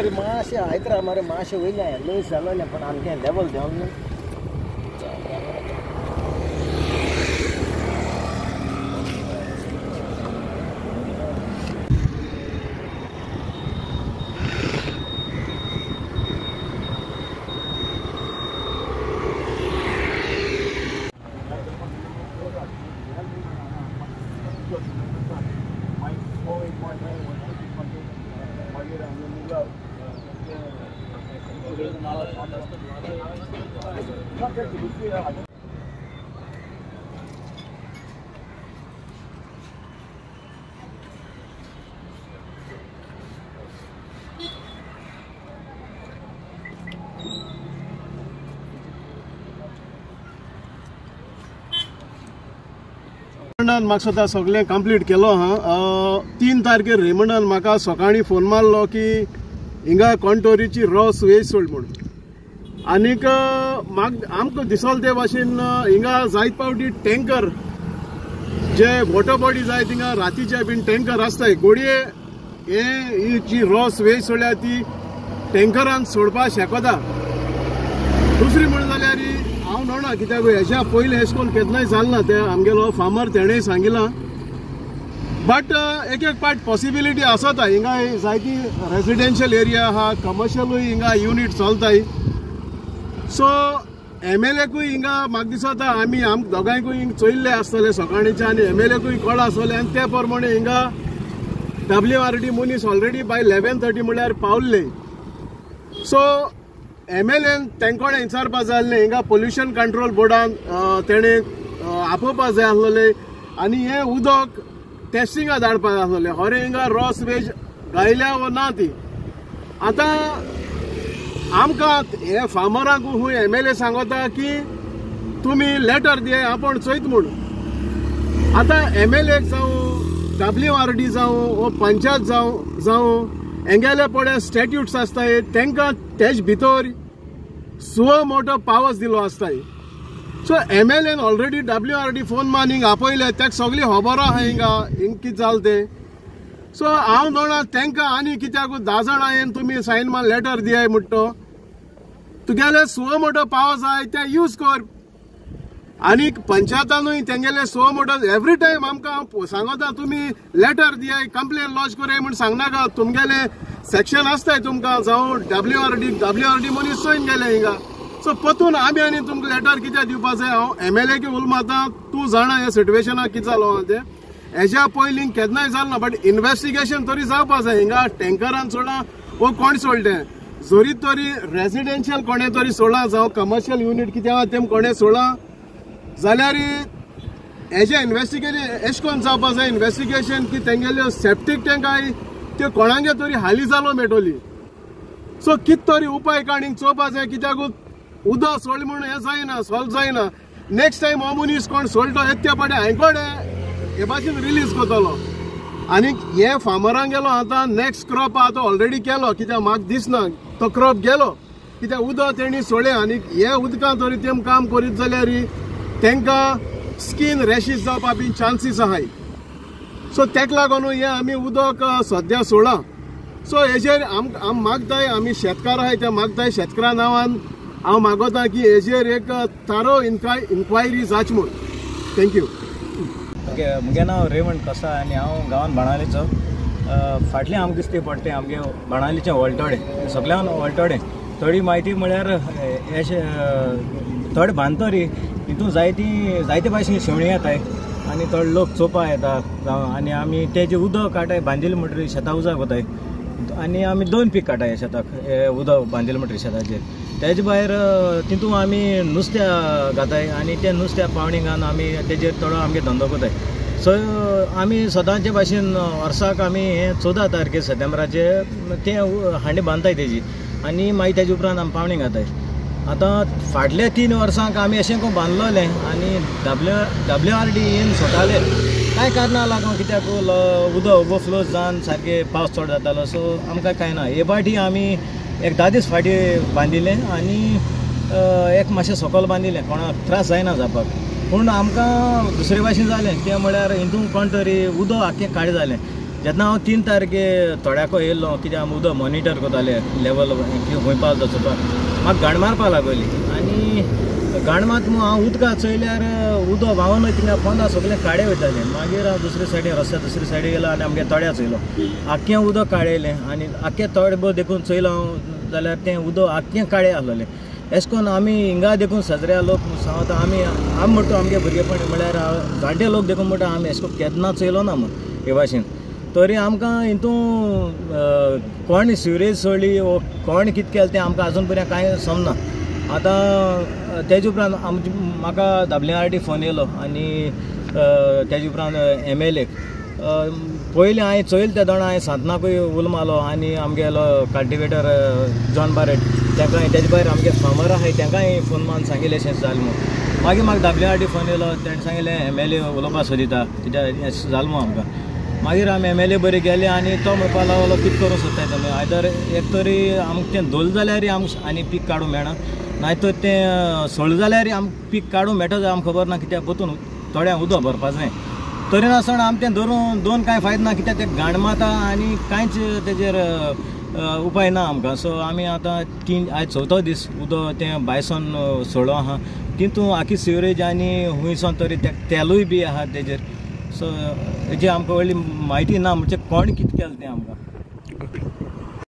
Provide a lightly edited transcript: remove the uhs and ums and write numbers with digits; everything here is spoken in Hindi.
मरे मातशें आयकरा मरे मातशें वयलें लूज जालो न्ही, पण आमगे लेवल देंवना न्ही. म्हाका स्वता सगळें कंप्लीट केलो हा. 3 तारखेर रेमंडान म्हाका सकाळीं फोन मारलो की हिंगा कोंटोरीची रॉस वेस्ट सोड म्हणून. आनीक आमकां दिसोल ते भाशेन हिंगा जायत पावटी टँकर जे वॉटर बॉडी जाय थिंगा रातीचे बीन टँकर आसताय गोडये ही जी रॉस वेस्ट सोडल्या ती टँकरान सोडपा शेकोता. दुसरी म्हणून जाल्यार हांव न्हवना कित्याक हेच्या पयलीं अशें करून केन्नाय जालें ना. ते आमगेलो फार्मर तेणेंय सांगिलां. बट एक पार्ट पॉसिबिलिटी आसता. हिंगा जायती रेजिडेंशियल एरिया आहा, कमर्शियलूय हिंगा युनिट चलताय. सो MLAकूय हिंगा म्हाका दिसता आमी दोगांयकूय हिंग चोयल्ले आसतले सकाळींचे आनी MLAकूय कळ आसतले आनी ते प्रमाणे हिंगा WRD मनीस ऑलरेडी बाय 11:30 म्हळ्यार पावल्ले. सो MLAन तेंकोडे विचारपा जाय आसलें हिंगा पोल्युशन कंट्रोल बोर्डान तेणें आपोवपा जाय आसलें आनी हें उदक टेस्टिंगा धाडपा जाय आसलें. होरे हिंगा रॉस वेज गायल्या वो ना ती. आतां आमकां हे फार्मरांक हूंय MLA सांगता की तुमी लेटर दिय आपण चोयत म्हूण. आतां MLAक जावं WRD जावं वो पंचायत जावं हेंगेले पळय स्टॅट्यूट्स आसताय तांकां तेज भितर सुव मोठो पावर्स दिलो आसताय. सो MLAन ऑलरेडी WRD फोन मान हिंग आपयले ताका सगळी खबर आहा हिंग कितें जालें तें. सो हांव न्हवना तांकां आनी कित्याक 10 जाणां येवन तुमी सायन मान लेटर दियाय म्हणटो. तुगेले सुव मोठो पावर जाय ते यूज कर. आनी पंचायतानूय तेंगेले सुव मोठो एवरी टायम आमकां सांगता तुमी लेटर दियाय कंप्लेन लॉज कराय म्हूण सांगनाका. तुमगेले सेक्शन आसताय तुमकां जावं WRD मनीस चोयन गेले हिंगा. सो पतून आमी आनी तुमकां लेटर कित्याक दिवपा जाय. हांव MLAक उल मारता. तूं जाणा हे सिट्युएशनाक कितें जालो तें. हेच्या पयलीं केन्नाय जालें ना. बट इन्व्हेस्टिगेशन तरी जावपा जाय. हिंगा टँकरान सोडा वो कोण सोडलें जोरी तरी रेजिडेंशियल कोणें तरी सोडला जावं कमर्शियल युनिट कितें आहा तें कोणें सोडला जाल्यार हेजें इन्व्हेस्टिगेशन एशें कोन्न जावपा जाय. इन्व्हेस्टिगेशन की तेंगेल्यो सेप्टीक टँकाय त्यो कोणागे तरी हाली जालो मेळटली. सो कितें तरी उपाय काडींग चोवपा जाय. कित्याक उदक सोडलें म्हणून हें जायना सॉल्व जायना. नेक्स्ट टायम हो मनीस कोण सोडलो येते पाटे हांयकोडे हे भाशेन रिलीज करतलो. आनी हे फार्मरांक गेलो आतां नेक्स्ट क्रॉप आहा तो ऑलरेडी केलो. कित्याक म्हाका दिसना तो क्रॉप गेलो कित्याक उदक तेणी सोडलें. आनी हे उदकां तरी तेम काम करीत जाल्यार तांकां स्कीन रॅशीस जावपा बी चान्सीस आहाय. सो तेका लागून हे आमी उदक सद्या सोडा. सो हेजेर आम मागताय आमी शेतकार आहाय ते मागताय शेतकारा नांवान हांव मागोता की हेजेर एक थारो इन्क्वायरी जाच म्हूण. थँक्यू. म्हजें नांव रेवंत कसा आनी हांव गांवांत बाणावलेचो. फाटलें आमकां दिसता पडटें आमगे बाणावलेचें वळटोडें सगळ्यान वळटोडें. थोडी म्हायती म्हळ्यार थोडे बांदतरी हितून जायते भाशेन शेवणी येताय आनी थोडे लोक चोवपा येता जावं आनी आमी तेजें उदक काडटाय बांदिल्लें म्हणटरी शेतां उजक वताय आनी आमी 2 पीक काडटाय शेताक उदक बांदिल्लें म्हणटरी शेताचेर. तेजे भायर तितून आमी नुस्त्या घाताय आनी ते नुस्त्या पावणींगान आमी तेजेर थोडो आमगे धंदो कोताय. सो आमी सदांचे भाशेन वर्साक आमी हे 14 तारखेर सप्टेंबराचे ते हांडी बांदताय तेजी आनी मागीर तेजे उपरांत आमी पावणी घाताय. आतां फाटल्या 3 वर्सांक आमी अशें करून बांदलोलें आनी WRD येवन सोदताले कांय कारणां लागून कित्याक उदक ओवरफ्लो जावन सारकें पावस चड जातालो. सो आमकां कांय ना. हे फाटी आमी एक 10 दीस फाटीं बांदिल्लें आनी एक मातशें सकयल बांदिल्लें कोणाक त्रास जायना जावपाक. पूण आमकां दुसरे भाशेन जालें तें म्हळ्यार हितून कोण तरी उदक आख्खें काळें जालें. जेन्ना हांव 3 तारखे थोड्याको येयलो कित्याक आमी उदक मॉनिटर करताले लेवल खंय पावलो चोवपाक म्हाका घाण मारपा लागली आनी घाण मात हांव उदका चयल्यार उदक व्हांवून वयता पोंदा सगळें काडे वयतालें मागीर हांव दुसरे सायडीन रस्त्या दुसरे सायडीन गेलो आनी आमगे तळ्या चयलो आख्खें उदक काडयलें आनी आख्खें तळे बो देखून चयलो हांव जाल्यार तें उदक आख्खें काळें आहलोलें अशें करून आमी हिंगा देखून सजऱ्या लोक सांगता आमी म्हणटा आमगे भुरगेपण म्हळ्यार जाणटे लोक देखून म्हणटा आमी अशें करून केन्ना चयलो ना म्हण हे भाशेन तरी आमकां हितून कोण सिवरेज सोडली वो कोण कितें केलें तें आमकां आजून पर्यंत कांय समना आतां तेजे उपरांत म्हाका दाबलिंगार्टी फोन येयलो आनी तेजे उपरांत MLA पयलीं हांवें चोयल त्या दोणा हांवें सांतनाकूय उलो मारलो आनी आमगेलो कल्टिवेटर जॉन बारेट तांकां तेजे भायर आमगे फार्मर आहाय तांकांय फोन मारून सांगिल्लें अशें जालें म्हणून मागीर म्हाका दाबलिंगार्टी फोन येयलो ताणें सांगिल्लें MLA उलोवपा सोदिता कित्याक अशें जालें म्हणून आमकां मागीर आमी MLA बरें गेले आनी तो म्हणपा लागलो कितें करूंक सोदताय तुमी आयदर एक तरी आमकां तें धोल जाल्यार आमकां आनी पीक काडूंक मेळना नायतर तें सोळ जाल्यार आमकां पीक काडूंक मेळटा जाल्यार आमकां खबर ना कित्याक पोतून थोड्यांक उदक भरपा जाय तरी नासतना आमी तें धरून दोन कांय फायदो ना कित्याक तें घाण माता आनी कांयच तेजेर उपाय ना आमकां सो आमी आतां आयज चवथो दीस उदक तें भायसून सोडलो आहा तितून आख्खी सिवरेज आनी हुंयसून तरी तेलूय बी आहा तेजेर सो हेजी आमकां व्हडली म्हायती ना म्हणजे कोण कितें केलें तें आमकां